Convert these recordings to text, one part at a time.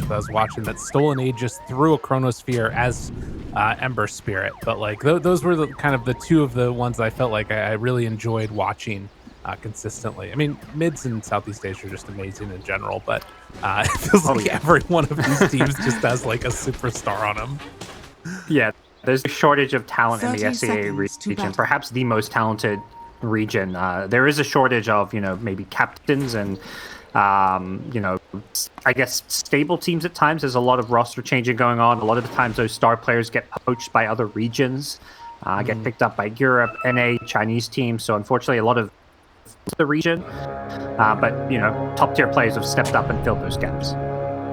that I was watching that Stolen Aegis threw a Chronosphere as Ember Spirit. But like those were the kind of the two of the ones I felt like I really enjoyed watching consistently. I mean, mids in Southeast Asia are just amazing in general, but it feels like every one of these teams just has like a superstar on them. Yeah, there's a shortage of talent in the SEA region, perhaps the most talented region. There is a shortage of, maybe captains and, I guess stable teams at times. There's a lot of roster changing going on. A lot of the times those star players get poached by other regions, get picked up by Europe, NA, Chinese teams. So unfortunately, a lot of the region, but top tier players have stepped up and filled those gaps.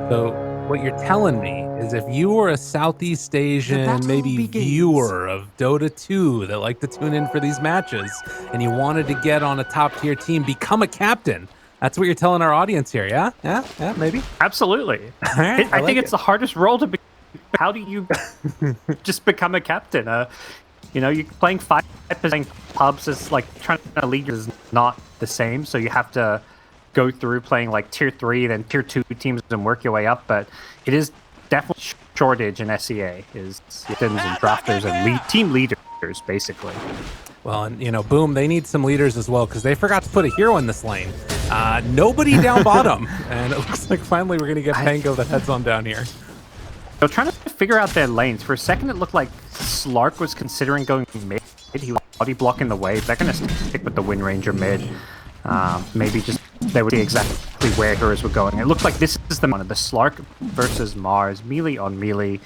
So what you're telling me is if you were a Southeast Asian, maybe viewer of Dota 2 that like to tune in for these matches and you wanted to get on a top tier team, become a captain. That's what you're telling our audience here. Yeah, maybe. Absolutely. Right, I think it's the hardest role to be. How do you just become a captain? You're playing 5% pubs is like trying to lead is not the same. So you have to go through playing like tier 3, then tier 2 teams and work your way up. But it is definitely shortage in SEA is captains and drafters and team leaders, basically. Well, and Boom, they need some leaders as well because they forgot to put a hero in this lane. Nobody down bottom, and it looks like finally we're gonna get Pango that heads on down here. So trying to figure out their lanes. For a second, it looked like Slark was considering going mid. He was body blocking the wave. They're gonna stick with the Wind Ranger mid. Maybe just they would see exactly where heroes were going. It looked like this is the one of the Slark versus Mars, melee on melee,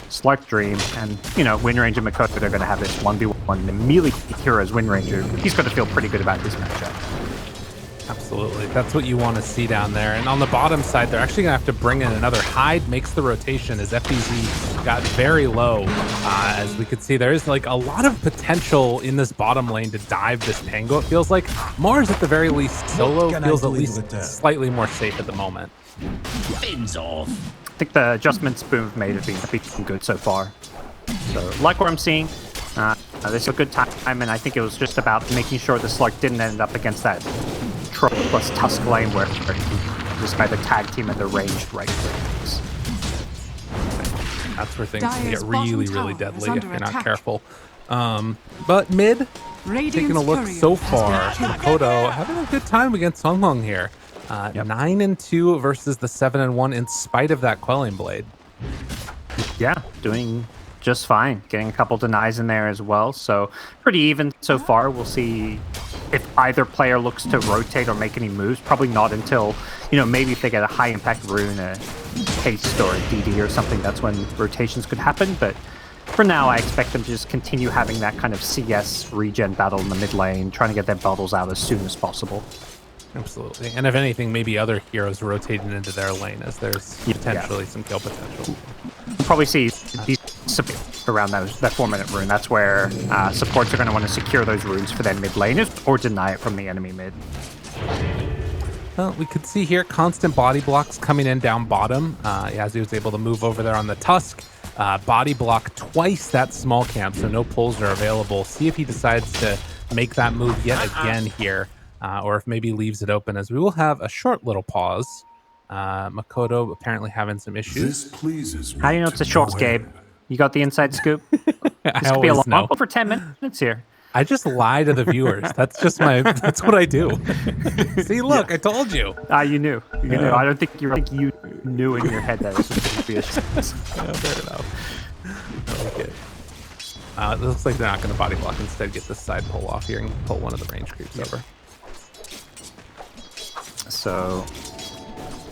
Slark Dream, and Wind Ranger Makoto. They're going to have this 1v1. The melee heroes Wind Ranger. He's got to feel pretty good about this matchup. Absolutely, that's what you want to see down there. And on the bottom side, they're actually gonna have to bring in another Hyde. Makes the rotation as FBZ got very low. As we could see, there is like a lot of potential in this bottom lane to dive this Pango. It feels like Mars, at the very least, solo feels at least slightly more safe at the moment. Fins off. I think the adjustments Boom have made have been good so far. So, like what I'm seeing, this is a good time, and I think it was just about making sure the Slark didn't end up against that Troll plus Tusk lane where just by the tag team and the ranged right clicks. That's where things can get really deadly if you're not careful. But mid, taking a look so far, Makoto having a good time against Songhong here. 9-2 versus the 7-1 in spite of that Quelling Blade. Yeah, doing just fine. Getting a couple denies in there as well. So pretty even so far. We'll see if either player looks to rotate or make any moves. Probably not until, maybe if they get a high impact rune, a haste or a DD or something, that's when rotations could happen. But for now, I expect them to just continue having that kind of CS regen battle in the mid lane, trying to get their bubbles out as soon as possible. Absolutely. And if anything, maybe other heroes rotating into their lane as there's potentially some kill potential. We'll probably see these around that 4-minute rune. That's where supports are going to want to secure those runes for their mid laners or deny it from the enemy mid. Well, we could see here constant body blocks coming in down bottom. As he was able to move over there on the Tusk. Body block twice that small camp, so no pulls are available. See if he decides to make that move yet again here. Or if maybe leaves it open, as we will have a short little pause. Makoto apparently having some issues. How do you know it's a short, Gabe? You got the inside scoop? This could be a long one for 10 minutes here. I just lie to the viewers. That's just that's what I do. See, look, I told you. You knew. You knew. I don't think you knew in your head that this was going to be a fair enough. I like it. It looks like they're not going to body block. Instead, get this side pull off here and pull one of the range creeps over. So,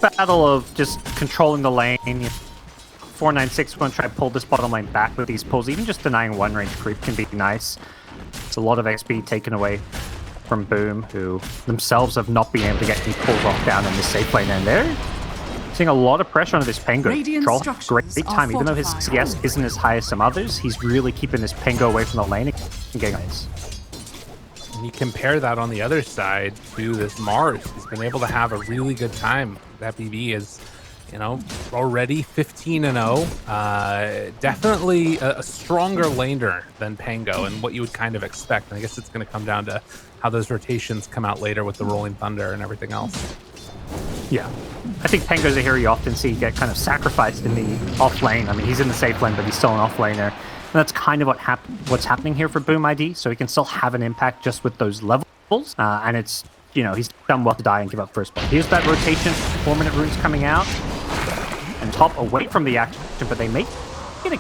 battle of just controlling the lane. 496 going to try to pull this bottom lane back with these pulls. Even just denying one range creep can be nice. It's a lot of XP taken away from Boom, who themselves have not been able to get any pulls off down in this safe lane. And they're seeing a lot of pressure on this Pango. Troll, great time. Even though his CS isn't as high as some others, he's really keeping this Pango away from the lane and getting nice. And you compare that on the other side to this Mars. He's been able to have a really good time. That BB is, already 15-0. Definitely a stronger laner than Pango and what you would kind of expect. And I guess it's going to come down to how those rotations come out later with the Rolling Thunder and everything else. Yeah. I think Pango's a hero you often see get kind of sacrificed in the off lane. I mean, he's in the safe lane, but he's still an off laner. And that's kind of what's happening here for Boom ID. So he can still have an impact just with those levels. And it's, you know, he's done well to die and give up first blood. Here's that rotation, 4-minute runes coming out. And top away from the action, but they make it a...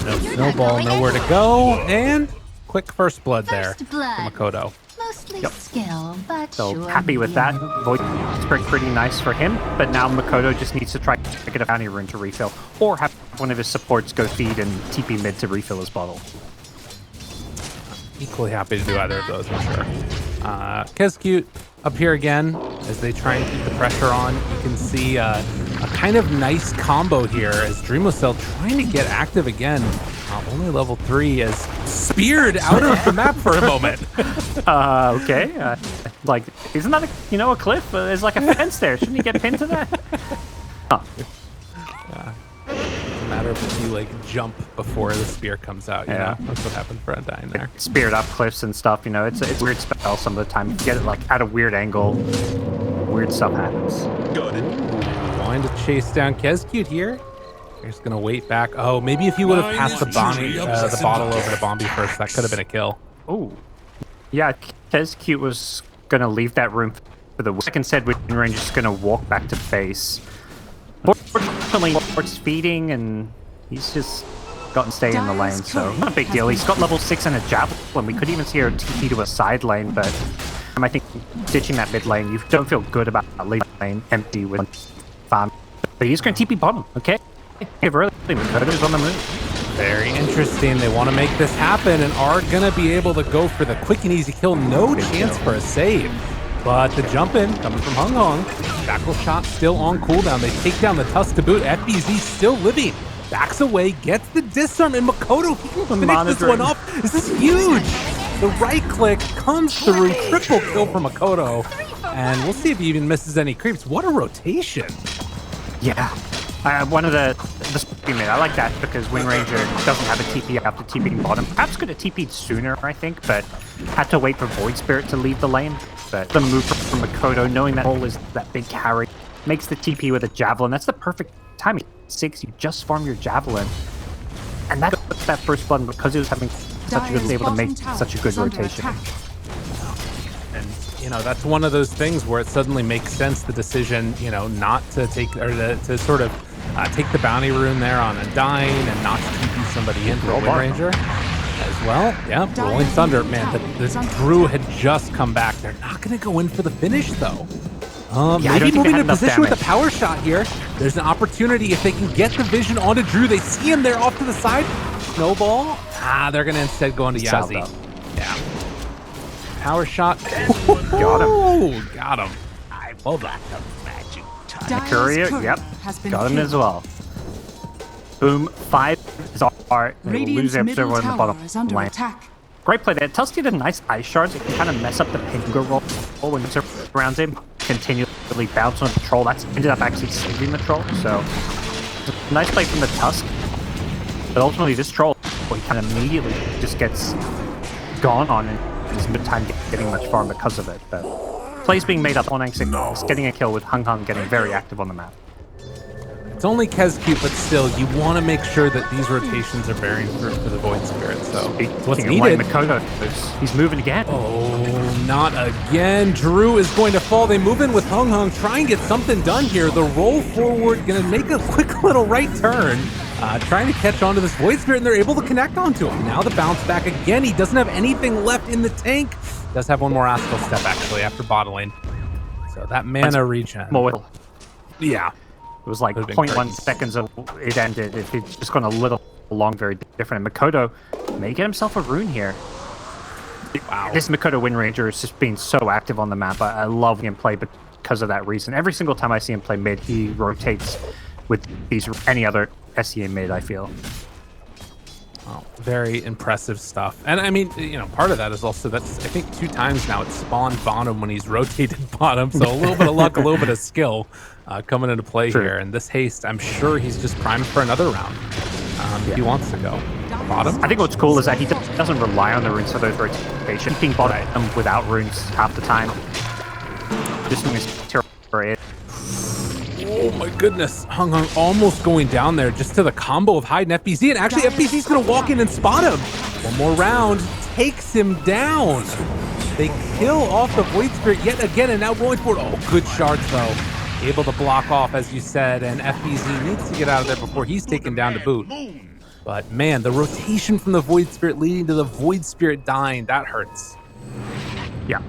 No snowball, nowhere to go. And quick first blood there First for blood. Makoto. Mostly skill, but So sure happy with that. deal. Void Spirit pretty nice for him, but now Makoto just needs to try to get a bounty rune to refill, or have one of his supports go feed and TP mid to refill his bottle. Equally happy to do either of those, I'm sure. Kezcute up here again as they try and keep the pressure on. You can see a kind of nice combo here as Dreamocell trying to get active again. Only level 3 is speared out of the map for a moment. Okay. Like, isn't that a cliff? There's like a fence there. Shouldn't he get pinned to that? Oh. It's a matter of if you like jump before the spear comes out. You know? That's what happened for Undyne there. Speared up cliffs and stuff, you know, it's a weird spell some of the time. You get it like at a weird angle. Weird stuff happens. Got it. Going to chase down Kezcute here. They're just gonna wait back. Oh, maybe if he would have passed the bottle over to Bombi first, that could have been a kill. Oh, yeah. Kezcute was gonna leave that room for the second said Windranger just gonna walk back to base. Fortunately, Sport's feeding and he's just gotten to stay in the lane, so not a big deal. He's got level 6 and a javelin. We could even see her TP to a side lane, but I think ditching that mid lane, you don't feel good about leaving the lane empty with farm. But he's gonna TP bottom, okay? Give early. Makoto's on the move. Very interesting. They want to make this happen and are going to be able to go for the quick and easy kill. No chance for a save. But the jump in coming from Hung Hong. Shackle shot still on cooldown. They take down the Tusk to boot. FBZ still living. Backs away, gets the disarm, and Makoto he can finish this one up. This is huge. The right click comes through. Triple kill for Makoto. And we'll see if he even misses any creeps. What a rotation. Yeah. One of the mid. I like that because Windranger doesn't have a TP after TPing bottom. Perhaps could have TP'd sooner, I think, but had to wait for Void Spirit to leave the lane. But the move from Makoto, knowing that hole is that big carry, makes the TP with a javelin. That's the perfect timing. 6, you just farm your javelin. And that first blood because he was having such a good, able to make such a good rotation. And, you know, that's one of those things where it suddenly makes sense, the decision, you know, not to take, or to sort of take the bounty rune there on Undyne and not to TP somebody into a Windranger as well. Yeah, Rolling Thunder, man, the Drew had just come back. They're not going to go in for the finish, though. Maybe moving into position with a power shot here. There's an opportunity if they can get the vision onto Drew. They see him there off to the side. Snowball. They're going to instead go into Yazzie. Yeah. Power shot. Got him. I love that magic touch. Courier, yep. Got him as well. Boom. 5 is our lose observer in the bottom lane. Great play there. Tusk did a nice ice shards. It can kind of mess up the Pingo roll when it surrounds him. Continually bounce on the troll. That's ended up actually saving the troll. So, nice play from the Tusk. But ultimately, this troll, he kind of immediately just gets gone on and his mid-time getting much farm because of it. But plays being made up on 96, getting a kill with Hung Hung getting very active on the map. It's only Kezcute, but still, you want to make sure that these rotations are bearing fruit for the Void Spirit. So, what's needed? Makoto, he's moving again. Oh, not again. Drew is going to fall. They move in with Hung Hung, try and get something done here. The roll forward, going to make a quick little right turn, trying to catch onto this Void Spirit, and they're able to connect onto him. Now the bounce back again. He doesn't have anything left in the tank. Does have one more Astral Step, actually, after bottling. So that mana regen. Yeah. It was like 0.1 seconds of it ended. If it's just gone a little long, very different. And Makoto may get himself a rune here. Wow. This Makoto Windranger is just being so active on the map. I love him play because of that reason. Every single time I see him play mid, he rotates with any other SEA mid, I feel. Oh, very impressive stuff. And I mean, you know, part of that is also that's, I think 2 times now it's spawned bottom when he's rotated bottom. So a little bit of luck, a little bit of skill coming into play here. And this haste, I'm sure he's just primed for another round if he wants to go. Bottom? I think what's cool is that he doesn't rely on the runes for those rotations. Keeping bottom without runes half the time. Just means terror. Oh my goodness. Hung almost going down there just to the combo of Hyde and FBZ. And actually, FBZ's going to walk in and spot him. One more round takes him down. They kill off the Void Spirit yet again, and now going for it. Oh, good shards, though. Able to block off, as you said, and FBZ needs to get out of there before he's taken down to boot. But, man, the rotation from the Void Spirit leading to the Void Spirit dying, that hurts. Yeah.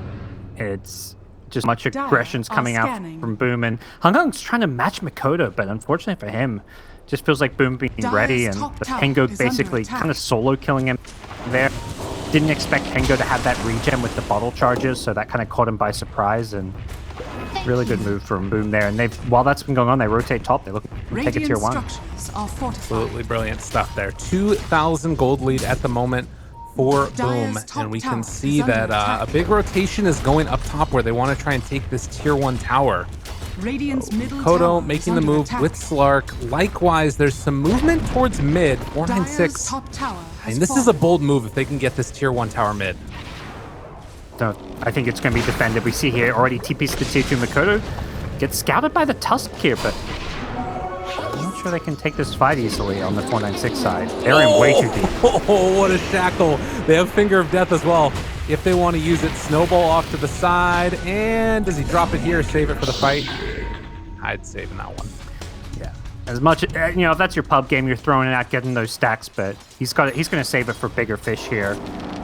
It's just much aggression's coming out from Boom, and Hung's trying to match Makoto, but unfortunately for him, just feels like Boom being ready, and the Pengo basically kind of solo killing him there. Didn't expect Pengo to have that regen with the bottle charges, so that kind of caught him by surprise, and really good move from Boom there. And while that's been going on, they rotate top. They look to take a tier 1. Absolutely brilliant stuff there. 2,000 gold lead at the moment for Boom, and we can see that a big rotation is going up top where they want to try and take this tier 1 tower. Kodo making the move with Slark. Likewise, there's some movement towards mid. 496. And this is a bold move if they can get this tier 1 tower mid. So I think it's going to be defended. We see here already TP's to tier 2 Makoto. Gets scouted by the Tusk here, but I'm not sure they can take this fight easily on the 496 side. They're in way too deep. Oh, what a shackle. They have Finger of Death as well. If they want to use it, Snowball off to the side. And does he drop it here or save it for the fight? I'd save in that one. Yeah. As much, you know, if that's your pub game, you're throwing it out, getting those stacks, but he's going to save it for bigger fish here.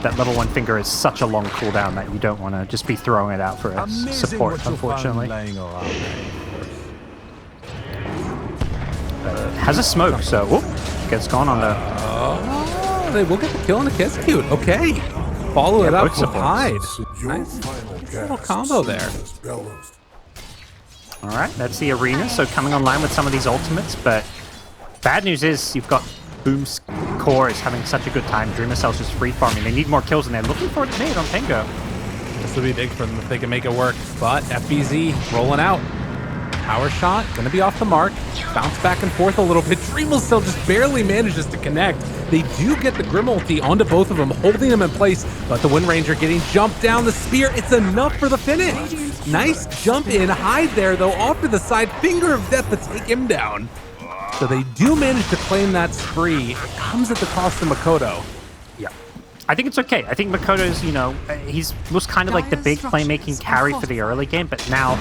That level 1 Finger is such a long cooldown that you don't want to just be throwing it out for a support, unfortunately. Has a smoke, so whoop, gets gone on the... They will get the kill on the Kiss Cute. Okay. Follow it up with Hyde. Nice little combo there. All right, that's the arena. So coming online with some of these ultimates, but bad news is you've got Boom's core is having such a good time. Dreamer Cell's just free farming. They need more kills, and they're looking for it made on Pengo. This would be big for them if they can make it work. But FBZ rolling out. Power shot, gonna be off the mark. Bounce back and forth a little bit. Dreamer Cell just barely manages to connect. They do get the Grim ulti onto both of them, holding them in place, but the Wind Ranger getting jumped down the spear. It's enough for the finish. Nice jump in. Hyde there, though, off to the side. Finger of Death to take him down. So they do manage to claim that spree. It comes at the cost of Makoto. Yeah. I think it's okay. I think Makoto's, you know, was kind of like the big playmaking carry for the early game, but now,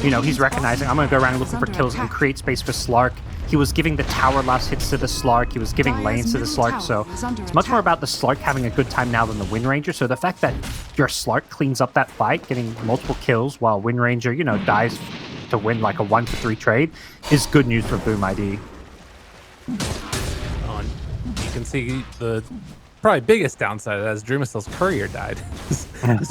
you know, he's recognizing, I'm going to go around looking for kills and create space for Slark. He was giving the tower last hits to the Slark. He was giving lanes to the Slark. So it's much more about the Slark having a good time now than the Wind Ranger. So the fact that your Slark cleans up that fight, getting multiple kills while Wind Ranger, you know, dies to win like a 1-for-3 trade is good news for Boom ID. You can see the probably biggest downside of that is Dreamcell's courier died. He's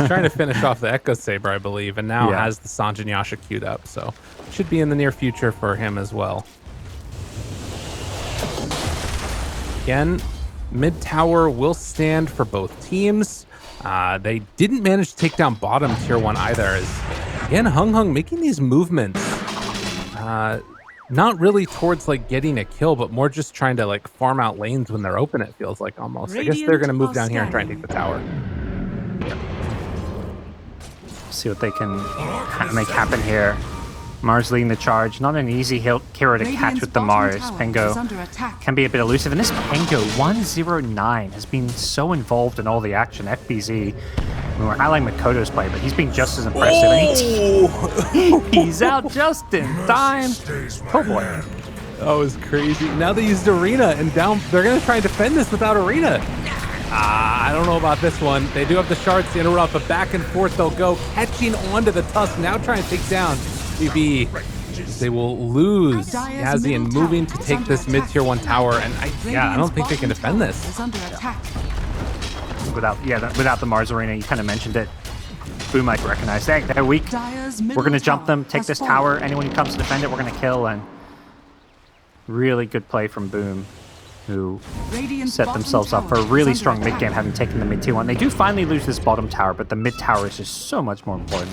trying to finish off the Echo Saber, I believe, and now has the Sanjin Yasha queued up. So should be in the near future for him as well. Again, mid tower will stand for both teams. They didn't manage to take down bottom tier 1 either. As again, Hung making these movements, not really towards like getting a kill, but more just trying to like farm out lanes when they're open. It feels like almost. I guess they're going to move down here and try and take the tower. See what they can make happen here. Mars leading the charge. Not an easy hero to catch with the Mars. Pengo can be a bit elusive. And this Pengo 109 has been so involved in all the action. FBZ, we were highlighting Makoto's play, but he's been just as impressive. And he's out just in time. Oh boy. That was crazy. Now they used Arena and down. They're going to try and defend this without Arena. I don't know about this one. They do have the shards to interrupt, but back and forth they'll go, catching onto the Tusk. Now trying to take down BB. They will lose Yazzie and moving to take this mid tier 1 tower, and I don't think they can defend this. Without the Mars Arena, you kind of mentioned it. Boom might recognize that they're weak. We're gonna jump them, take this tower. Anyone who comes to defend it, we're gonna kill. And really good play from Boom, who set themselves up for a really strong mid game, having taken the mid tier 1. They do finally lose this bottom tower, but the mid tower is just so much more important.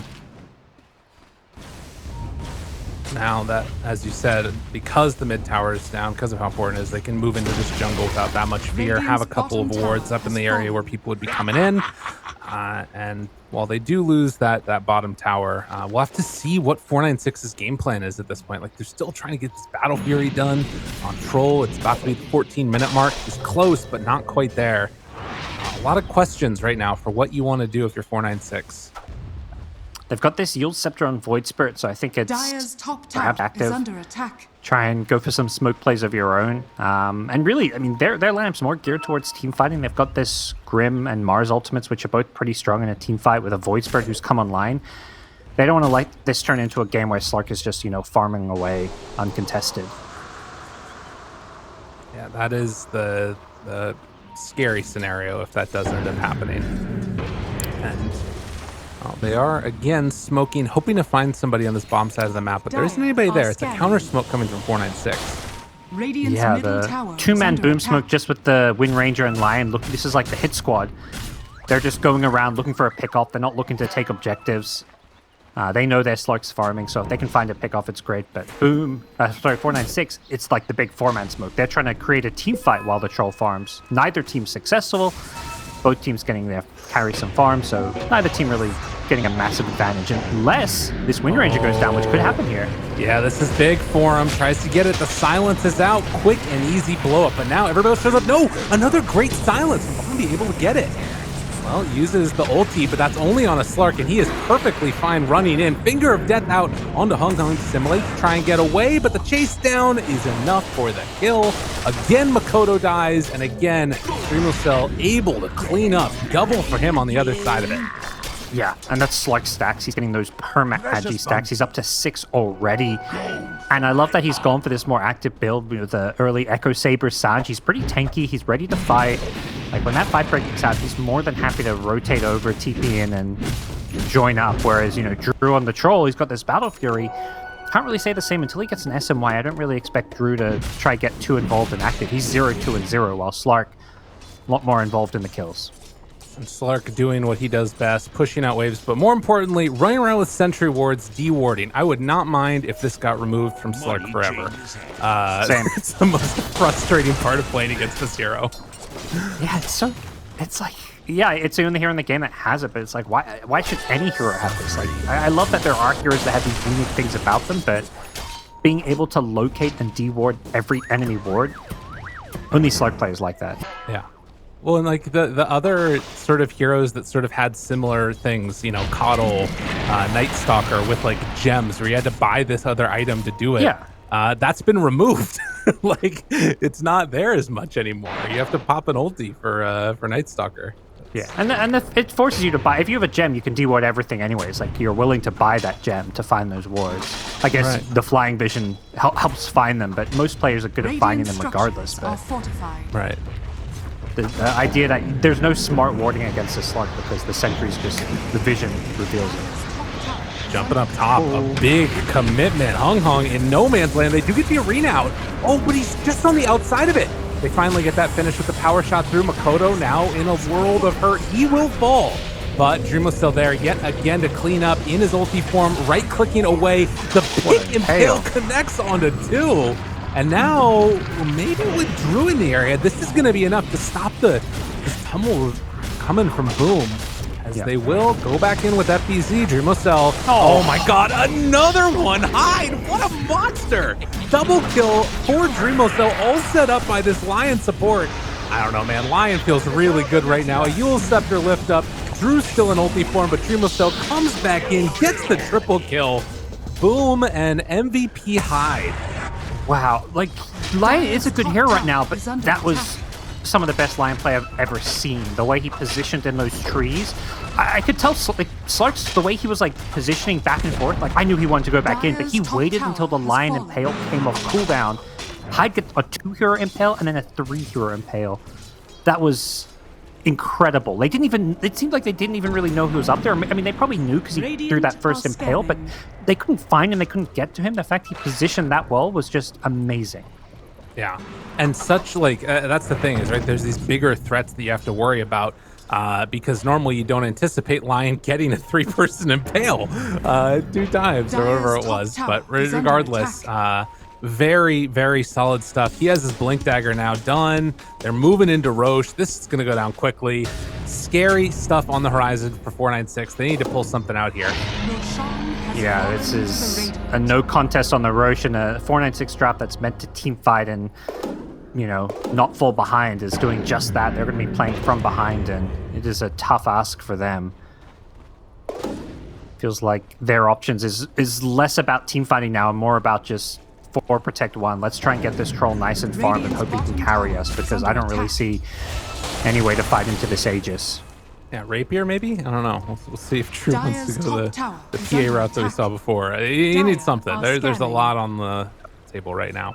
Now that, as you said, because the mid tower is down, because of how important it is, they can move into this jungle without that much fear, have a couple of wards up in the area where people would be coming in. And while they do lose that bottom tower, we'll have to see what 496's game plan is at this point. Like, they're still trying to get this Battle Fury done on Troll. It's about to be the 14-minute mark. It's close, but not quite there. A lot of questions right now for what you want to do if you're 496. They've got this Yield Scepter on Void Spirit, so I think it's Dire's top perhaps tower active. is under attack. Try and go for some smoke plays of your own. And really, I mean, their lineup's more geared towards team fighting. They've got this Grim and Mars ultimates, which are both pretty strong in a team fight with a Void Spirit who's come online. They don't want to let this turn into a game where Slark is just, farming away uncontested. Yeah, that is the scary scenario if that does end up happening. And they are, again, smoking, hoping to find somebody on this bomb side of the map, but there isn't anybody there. It's a counter smoke coming from 496. Radiant's Yeah, middle tower the is two-man under boom attack. smoke just with the Wind Ranger and Lion. Look, this is like the hit squad. They're just going around looking for a pick-off. They're not looking to take objectives. They know their Slark's farming, so if they can find a pick-off, it's great. But 496, it's like the big four-man smoke. They're trying to create a team fight while the Troll farms. Neither team's successful. Both teams getting their carry some farms, so neither team really getting a massive advantage unless this Wind Ranger goes down, which could happen here. Yeah, this is big for him. Tries to get it. The silence is out. Quick and easy blow up. But now everybody else shows up. No, another great silence. Bombi able to get it. Well, uses the ulti, but that's only on a Slark, and he is perfectly fine running in. Finger of Death out onto Hung Hung to Simulate to try and get away, but the chase down is enough for the kill. Again, Makoto dies, and again, Dreamocell able to clean up. Double for him on the other side of it. Yeah, and that's Slark stacks. He's getting those perma agi stacks. He's up to 6 already. And I love that he's gone for this more active build with the early Echo Saber Sage. He's pretty tanky. He's ready to fight. Like, when that fight breaks out, he's more than happy to rotate over, TP in, and join up. Whereas, Drew on the Troll, he's got this Battle Fury. Can't really say the same until he gets an SMY. I don't really expect Drew to try get too involved and active. He's 0-2-0, while Slark a lot more involved in the kills. And Slark doing what he does best, pushing out waves, but more importantly, running around with sentry wards, de-warding. I would not mind if this got removed from Slark forever. Same. It's the most frustrating part of playing against this hero. Yeah, it's like, yeah, it's the only hero in the game that has it, but it's like, why should any hero have this? Like, I love that there are heroes that have these unique things about them, but being able to locate and de-ward every enemy ward, only Slark players like that. Yeah. Well, and like the other sort of heroes that sort of had similar things, Coddle, Night Stalker with like gems where you had to buy this other item to do it. Yeah. That's been removed. Like, it's not there as much anymore. You have to pop an ulti for Night Stalker. Yeah, and it forces you to buy. If you have a gem, you can de-ward everything anyways. Like, you're willing to buy that gem to find those wards. I guess Right. the Flying Vision helps find them, but most players are good at finding them regardless. Structures are But fortified. Right. the idea that there's no smart warding against the Slark because the sentries just, the vision reveals it. Jumping up top, a big commitment. Hung Hung in no man's land. They do get the arena out. Oh, but he's just on the outside of it. They finally get that finish with the power shot through. Makoto now in a world of hurt. He will fall. But Dream was still there yet again to clean up in his ulti form, right-clicking away. The pick impale connects onto 2. And now, maybe with Drew in the area, this is going to be enough to stop this tumble coming from Boom. As they will go back in with FBZ, Dreamocell. Oh my god, another one! Hide! What a monster! Double kill for Dreamocell, all set up by this Lion support. I don't know, man. Lion feels really good right now. A Yule Scepter lift up. Drew's still in ulti form, but Dreamocell comes back in, gets the triple kill. Boom and MVP Hide. Wow, like, Lion is a good hero right now, but that was some of the best Lion play I've ever seen. The way he positioned in those trees, I could tell, like, Slark's, the way he was, like, positioning back and forth, like, I knew he wanted to go back in, but he waited until the Lion Impale came off cooldown. Hyde gets a 2-hero Impale and then a 3-hero Impale. That was incredible. They didn't even, it seemed like they didn't even really know who was up there. I mean, they probably knew because he threw that first Impale, but they couldn't find him, they couldn't get to him. The fact he positioned that well was just amazing. Yeah, and such, like, that's the thing is, right, there's these bigger threats that you have to worry about. because normally you don't anticipate Lion getting a 3-person impale 2 times or whatever it was. But regardless, very, very solid stuff. He has his Blink Dagger now done. They're moving into Roche. This is going to go down quickly. Scary stuff on the horizon for 496. They need to pull something out here. Yeah, this is a no contest on the Roche, and a 496 drop that's meant to team fight and, you know, not fall behind is doing just that. They're going to be playing from behind, and it is a tough ask for them. Feels like their options is less about team fighting now and more about just 4 protect 1. Let's try and get this troll nice and farmed and hope he can carry us, because I don't really see any way to fight into this Aegis. Yeah, Rapier maybe? I don't know. We'll see if True wants to go the PA route that we saw before. He needs something. There's a lot on the table right now.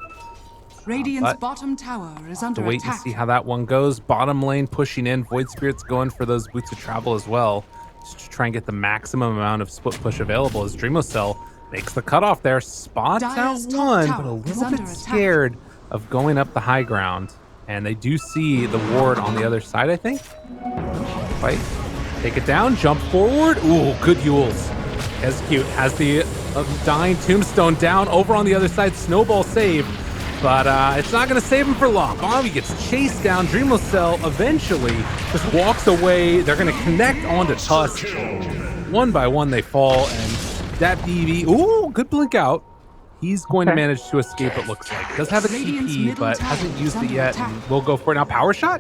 Radiant's bottom tower is under wait attack. and see how that one goes. Bottom lane pushing in. Void Spirit's going for those boots of travel as well, just to try and get the maximum amount of split push available as Dreamocell makes the cutoff there. Spots out one, but a little bit scared of going up the high ground. And they do see the ward on the other side, I think. Fight. Take it down, jump forward. Ooh, good Yules. Execute has the dying tombstone down over on the other side. Snowball save, but it's not going to save him for long. Bobby gets chased down. Dreamocell eventually just walks away. They're going to connect onto Tusk. One by one, they fall, and that BB. Ooh, good blink out. He's going to manage to escape, it looks like. Does have a TP, but hasn't used it yet. And we'll go for it now. Power shot?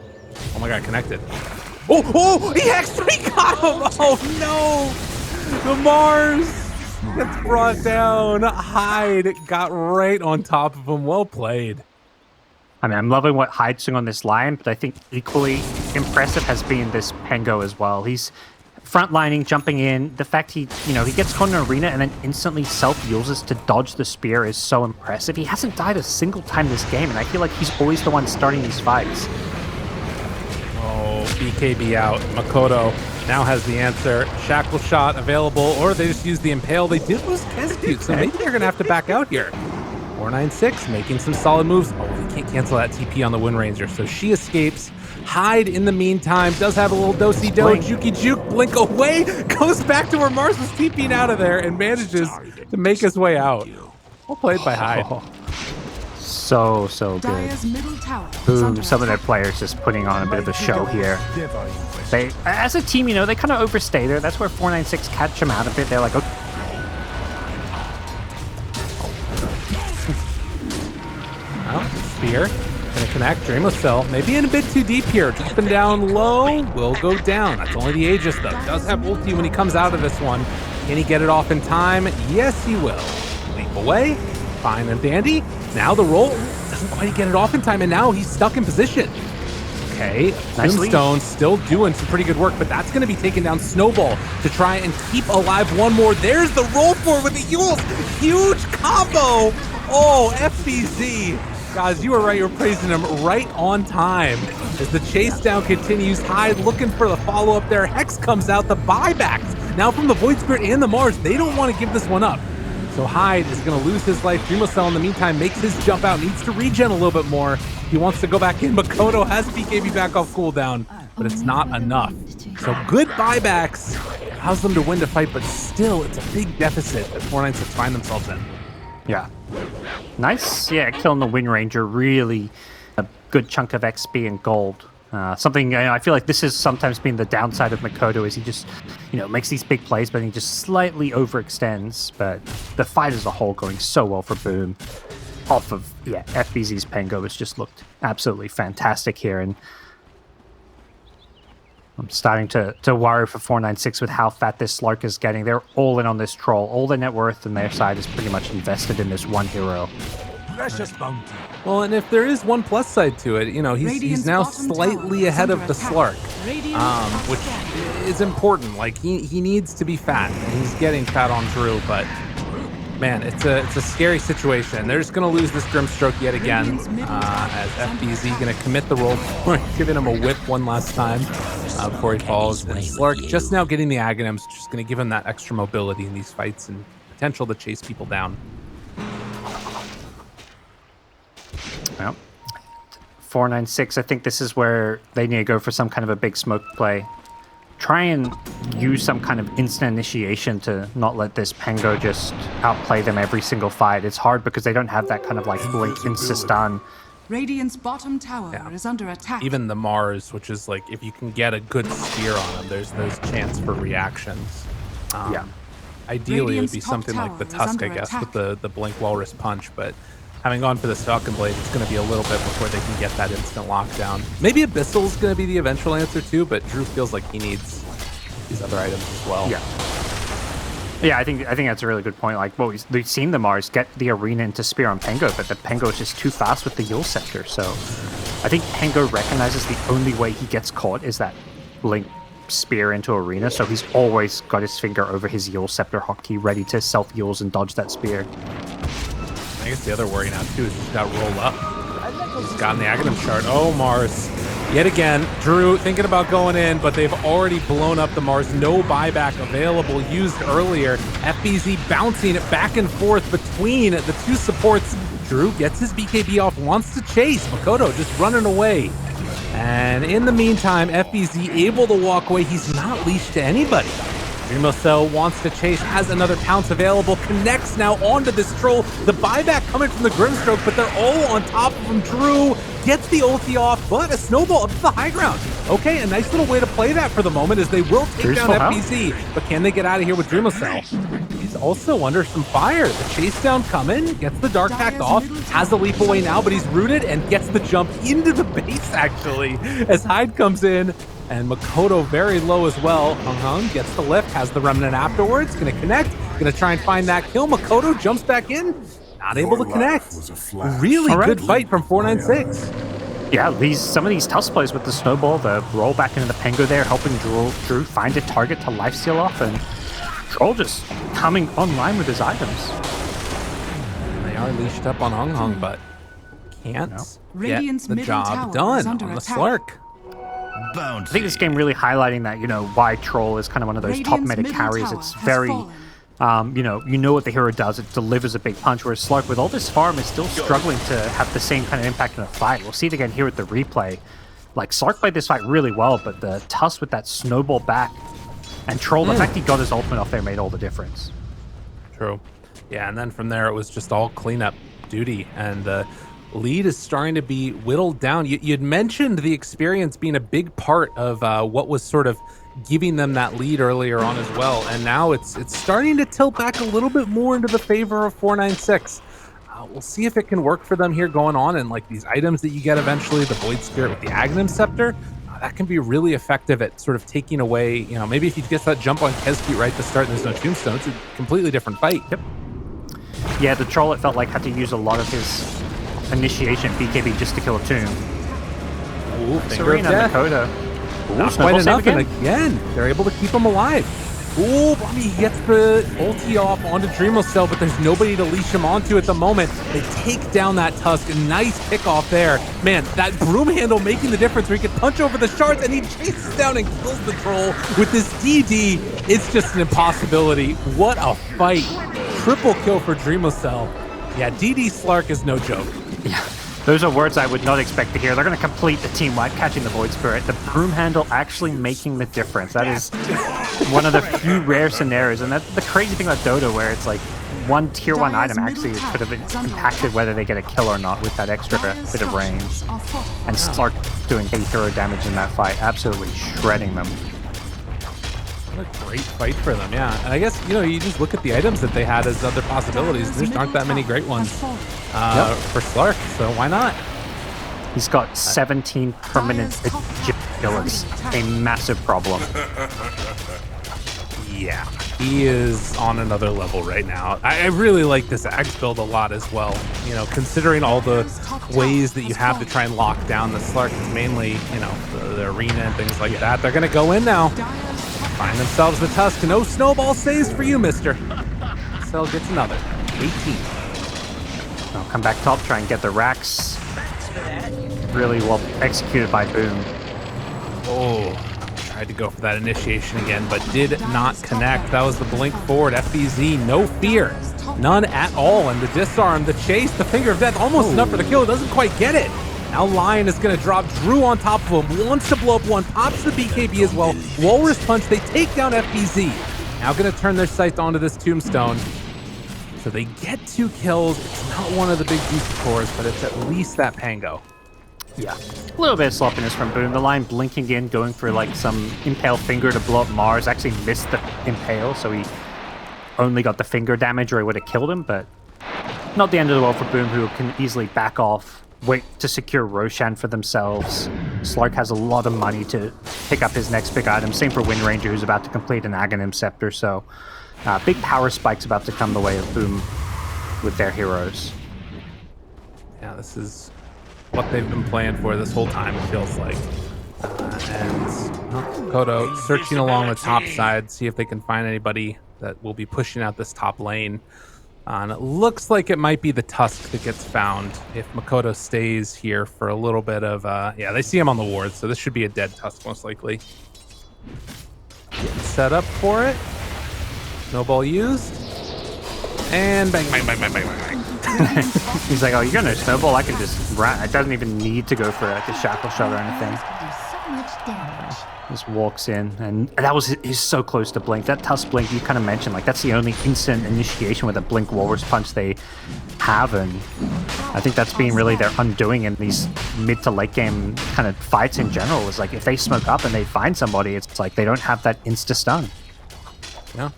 Oh my god, connected. Oh, he hexed me, got him! Oh no! The Mars gets brought down. Hyde got right on top of him. Well played. I mean, I'm loving what Hyde's doing on this line, but I think equally impressive has been this Pengo as well. He's frontlining, jumping in. The fact he gets caught in an arena and then instantly self-uses to dodge the spear is so impressive. He hasn't died a single time this game, and I feel like he's always the one starting these fights. Oh, BKB out. Makoto now has the answer. Shackle shot available, or they just use the impale. They did lose Execute, so maybe they're going to have to back out here. 496 making some solid moves. Oh, they can't cancel that TP on the Wind Ranger, so she escapes. Hyde, in the meantime, does have a little do-si-do. Juki Juke, blink away, goes back to where Mars was TPing out of there and manages to make his way out. Well played by Hyde. So good. Boom, some of their players just putting on a bit of a show here. They, as a team, they kind of overstay there. That's where 496 catch them out a bit. They're like, okay. Well, Spear gonna connect. Dreamocell maybe in a bit too deep here. Dropping down low, will go down. That's only the Aegis though. Does have ulti when he comes out of this one. Can he get it off in time? Yes, he will. Leap away, fine and dandy. Now the roll doesn't quite get it off in time, and now he's stuck in position. Okay, Tombstone still doing some pretty good work, but that's going to be taking down Snowball to try and keep alive one more. There's the roll for with the Yules. Huge combo. Oh, FBZ. Guys, you were right. You were praising him right on time. As the chase down continues, Hyde looking for the follow-up there. Hex comes out, the buybacks. Now from the Void Spirit and the Mars, they don't want to give this one up. So Hyde is going to lose his life. Dreamocell, in the meantime, makes his jump out, needs to regen a little bit more. He wants to go back in. Makoto has BKB back off cooldown, but it's not enough. So good buybacks allows them to win the fight, but still, it's a big deficit that 496 find themselves in. Yeah. Nice. Yeah, killing the Wind Ranger, really a good chunk of XP and gold. Something I feel like this has sometimes been the downside of Makoto is he just, makes these big plays, but he just slightly overextends. But the fight as a whole going so well for Boom. Off of, FBZ's Pengo has just looked absolutely fantastic here. And I'm starting to worry for 496 with how fat this Slark is getting. They're all in on this troll. All the net worth on their side is pretty much invested in this one hero. Precious bounty. Well, and if there is one plus side to it, he's now slightly ahead of the Slark, which is important. Like, he needs to be fat, and he's getting fat on Drew, but man, it's a scary situation. They're just going to lose this Grimstroke yet again, as FBZ going to commit the roll for giving him a whip one last time before he falls. And Slark just now getting the Aghanims, just going to give him that extra mobility in these fights and potential to chase people down. Well, 496, I think this is where they need to go for some kind of a big smoke play. try and use some kind of instant initiation to not let this Pango just outplay them every single fight. It's hard because they don't have that kind of like blink insta-stun. Radiant's bottom tower is under attack. Even the Mars, which is like, if you can get a good spear on them, there's chance for reactions. Ideally, it would be something like the Tusk, I guess, with the Blink Walrus Punch, but having gone for the Falcon Blade, it's going to be a little bit before they can get that instant lockdown. Maybe Abyssal's going to be the eventual answer too, but Drew feels like he needs these other items as well. Yeah, I think that's a really good point. Like, well, we've seen the Mars get the arena into spear on Pango, but the Pango is just too fast with the Yule Scepter. So I think Pango recognizes the only way he gets caught is that Blink spear into arena, so he's always got his finger over his Yule Scepter hotkey ready to self-Yules and dodge that spear. I guess the other worry now too is he's got to roll up. He's gotten the Aghanim shard. Oh, Mars. Yet again, Drew thinking about going in, but they've already blown up the Mars. No buyback available, used earlier. FBZ bouncing it back and forth between the two supports. Drew gets his BKB off, wants to chase. Makoto just running away. And in the meantime, FBZ able to walk away. He's not leashed to anybody. Dreamocell wants to chase, has another pounce available, connects now onto this troll. The buyback coming from the Grimstroke, but they're all on top of him. Drew gets the ulti off, but a snowball up to the high ground. Okay, a nice little way to play that for the moment is they will take down FBZ, but can they get out of here with Dreamocell? He's also under some fire. The chase down coming, gets the Dark Pact off, has the leap away now, but he's rooted and gets the jump into the base actually as Hyde comes in. And Makoto very low as well. Hung gets the lift, has the remnant afterwards. Gonna connect, gonna try and find that kill. Makoto jumps back in, not able to connect. Really good fight from 496. Yeah, some of these Tusk plays with the snowball, the roll back into the Pango there, helping Drew find a target to lifesteal off, and Troll just coming online with his items. They are leashed up on Hung, but can't get the job done on the Slark. I think this game really highlighting that, why Troll is kind of one of those top meta carries. It's very, you know what the hero does. It delivers a big punch, whereas Slark, with all this farm, is still struggling to have the same kind of impact in a fight. We'll see it again here at the replay. Like, Slark played this fight really well, but the Tusk with that snowball back and Troll, the fact he got his ultimate off there made all the difference. True. Yeah, and then from there, it was just all cleanup duty, and lead is starting to be whittled down. You'd mentioned the experience being a big part of what was sort of giving them that lead earlier on as well, and now it's starting to tilt back a little bit more into the favor of 496. We'll see if it can work for them here going on, and like these items that you get eventually, the Void Spirit with the Aghanim Scepter, that can be really effective at sort of taking away, maybe if he gets that jump on Kezki right at the start and there's no tombstone, it's a completely different fight. Yep. Yeah, the Troll, it felt like, had to use a lot of his initiation BKB just to kill a tomb. Ooh, Serena and Makoto. Not quite enough, and again, they're able to keep him alive. Ooh, Bobby gets the ulti off onto Dreamocell, but there's nobody to leash him onto at the moment. They take down that Tusk. A nice pick off there. Man, that broom handle making the difference where he can punch over the shards, and he chases down and kills the troll with this DD. It's just an impossibility. What a fight. Triple kill for Dreamocell. Yeah, DD Slark is no joke. Yeah, those are words I would not expect to hear. They're going to complete the team wipe, catching the Void Spirit. The broom handle actually making the difference. That is one of the few rare scenarios. And that's the crazy thing about Dota, where it's like one tier 1 item actually could have impacted whether they get a kill or not with that extra bit of range. And Slark doing big hero damage in that fight, absolutely shredding them. What a great fight for them, yeah. And I guess, you just look at the items that they had as other possibilities. There aren't that many great ones for Slark, so why not? He's got 17 permanent agilities, a massive problem. Yeah, he is on another level right now. I really like this Axe build a lot as well. Considering all the ways that you have to try and lock down the Slark, it's mainly, the arena and things like that. They're going to go in now. Find themselves the Tusk. No snowball saves for you, mister. Cell gets another. 18. I'll come back top, try and get the racks. Really well executed by Boom. Oh, tried to go for that initiation again, but did not connect. That was the blink forward. FBZ, no fear. None at all. And the disarm, the chase, the finger of death, almost enough for the kill. Doesn't quite get it. Now Lion is going to drop Drew on top of him. Wants to blow up one. Pops the BKB as well. Walrus Punch. They take down FBZ. Now going to turn their sights onto this Tombstone. So they get 2 kills. It's not one of the big juicy cores, but it's at least that Pango. Yeah, a little bit of sloppiness from Boom. The Lion blinking in, going for like some Impale Finger to blow up Mars. Actually missed the Impale, so he only got the finger damage or he would have killed him, but not the end of the world for Boom, who can easily back off, wait to secure Roshan for themselves. Slark has a lot of money to pick up his next big item. Same for Wind Ranger, who's about to complete an Aghanim Scepter, so big power spike's about to come the way of Boom with their heroes. Yeah, this is what they've been playing for this whole time, it feels like. Kodo searching along the top side, see if they can find anybody that will be pushing out this top lane. And it looks like it might be the Tusk that gets found if Makoto stays here for a little bit of... yeah, they see him on the ward, so this should be a dead Tusk most likely. Getting set up for it. Snowball used. And bang, bang, bang, bang, bang, bang. He's like, oh, you're gonna snowball? I can just run. It doesn't even need to go for like a shackle shot or anything. Do so much damage. Just walks in, and that was he's so close to blink. That Tusk blink you kind of mentioned, like that's the only instant initiation with a blink Walrus Punch they have, and I think that's been really their undoing in these mid to late game kind of fights in general. Is like if they smoke up and they find somebody, it's like they don't have that insta stun. Yeah.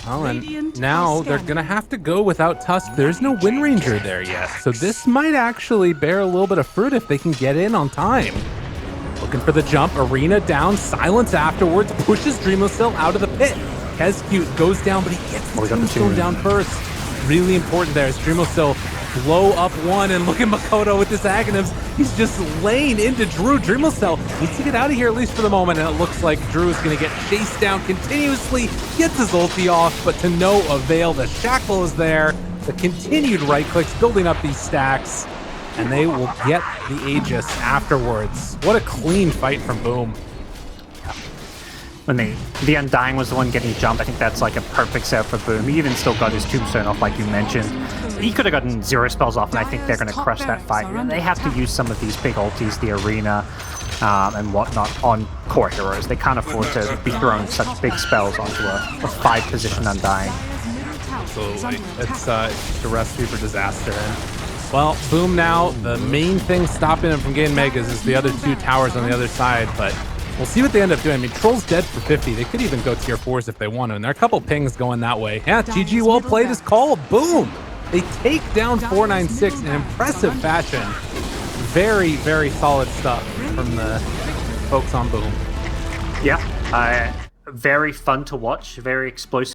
Oh, and now they're going to have to go without Tusk. There's no Wind Ranger there yet. So this might actually bear a little bit of fruit if they can get in on time. Looking for the jump. Arena down. Silence afterwards. Pushes Dreamless out of the pit. Kescute goes down, but he gets the Tombstone down first. Really important there as Dreamless blow up one, and look at Makoto with this Aghanims. He's just laying into Drew. Dreamless needs to get out of here at least for the moment, and it looks like Drew is going to get chased down continuously, gets his ulti off, but to no avail. The Shackle is there. The continued right clicks building up these stacks, and they will get the Aegis afterwards. What a clean fight from Boom. When the Undying was the one getting jumped, I think that's like a perfect set for Boom. He even still got his Tombstone off, like you mentioned. He could have gotten 0 spells off, and I think they're going to crush that fight. They have to use some of these big ultis, the Arena, and whatnot, on core heroes. They can't afford to be throwing such big spells onto a 5-position Undying. Absolutely. It's just a recipe for disaster. And, well, Boom now, the main thing stopping him from getting Megas is the other 2 towers on the other side, but we'll see what they end up doing. I mean, Troll's dead for 50. They could even go tier 4s if they want to, and there are a couple pings going that way. Yeah, GG well played is called. Boom! They take down 496 in impressive fashion. Very, very solid stuff from the folks on Boom. Yeah, very fun to watch, very explosive.